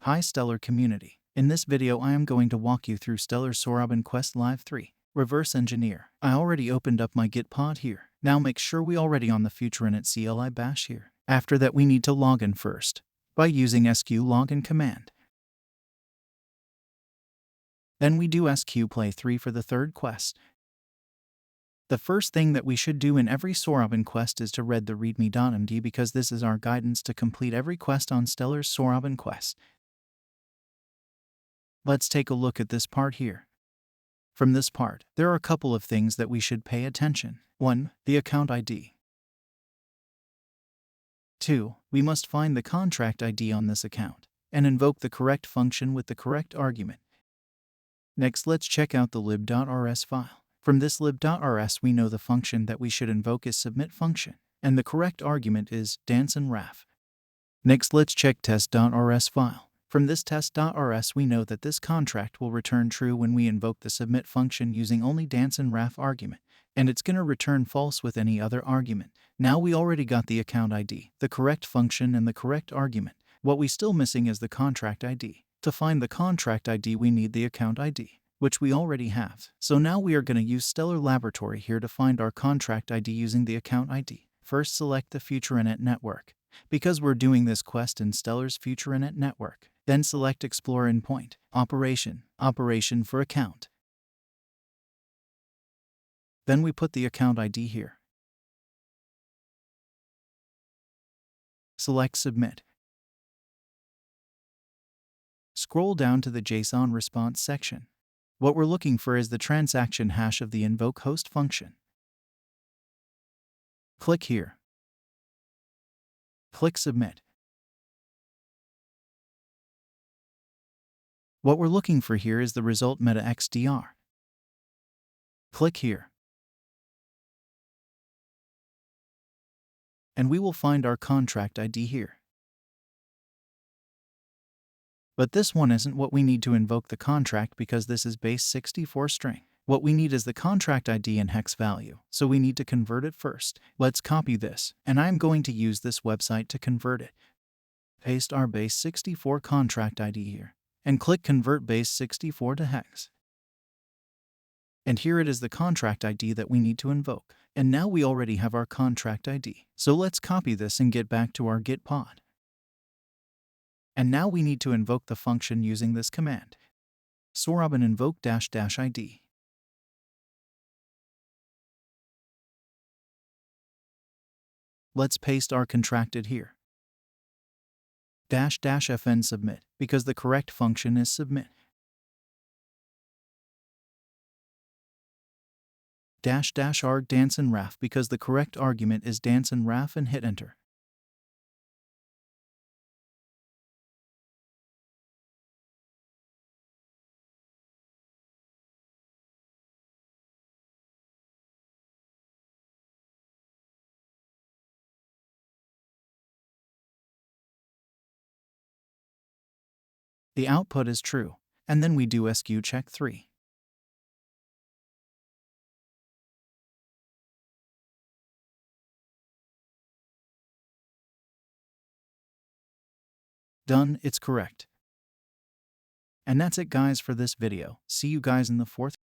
Hi Stellar community. In this video I am going to walk you through Stellar Soroban Quest Live 3. Reverse Engineer. I already opened up my Git pod here. Now make sure we already on the future-init CLI bash here. After that we need to log in first by using sq login command. Then we do sq play 3 for the third quest. The first thing that we should do in every Soroban quest is to read the readme.md because this is our guidance to complete every quest on Stellar's Soroban quest. Let's take a look at this part here. From this part, there are a couple of things that we should pay attention. 1. The account ID. 2. We must find the contract ID on this account and invoke the correct function with the correct argument. Next, let's check out the lib.rs file. From this lib.rs we know the function that we should invoke is submit function, and the correct argument is dance and raf. Next, let's check test.rs file. From this test.rs we know that this contract will return true when we invoke the submit function using only dance and raf argument, and it's gonna return false with any other argument. Now we already got the account ID, the correct function, and the correct argument. What we still missing is the contract ID. To find the contract ID we need the account ID, which we already have. So now we are going to use Stellar Laboratory here to find our contract ID using the account ID. First select the future-init network, because we're doing this quest in Stellar's future-init network. Then select Explore Endpoint, Operation for account. Then we put the account ID here. Select Submit. Scroll down to the JSON response section. What we're looking for is the transaction hash of the invoke host function. Click here. Click Submit. What we're looking for here is the result meta XDR. Click here. And we will find our contract ID here. But this one isn't what we need to invoke the contract because this is Base64 String. What we need is the contract ID and hex value, so we need to convert it first. Let's copy this, and I'm going to use this website to convert it. Paste our Base64 contract ID here, and click Convert Base64 to hex. And here it is the contract ID that we need to invoke. And now we already have our contract ID. So let's copy this and get back to our Git pod. And now we need to invoke the function using this command. Soroban invoke --ID. Let's paste our contracted here. --fn submit, because the correct function is submit. --arg dance and raf, because the correct argument is dance and raf, and hit enter. The output is true, and then we do sq check 3. Done, it's correct. And that's it guys for this video. See you guys in the fourth.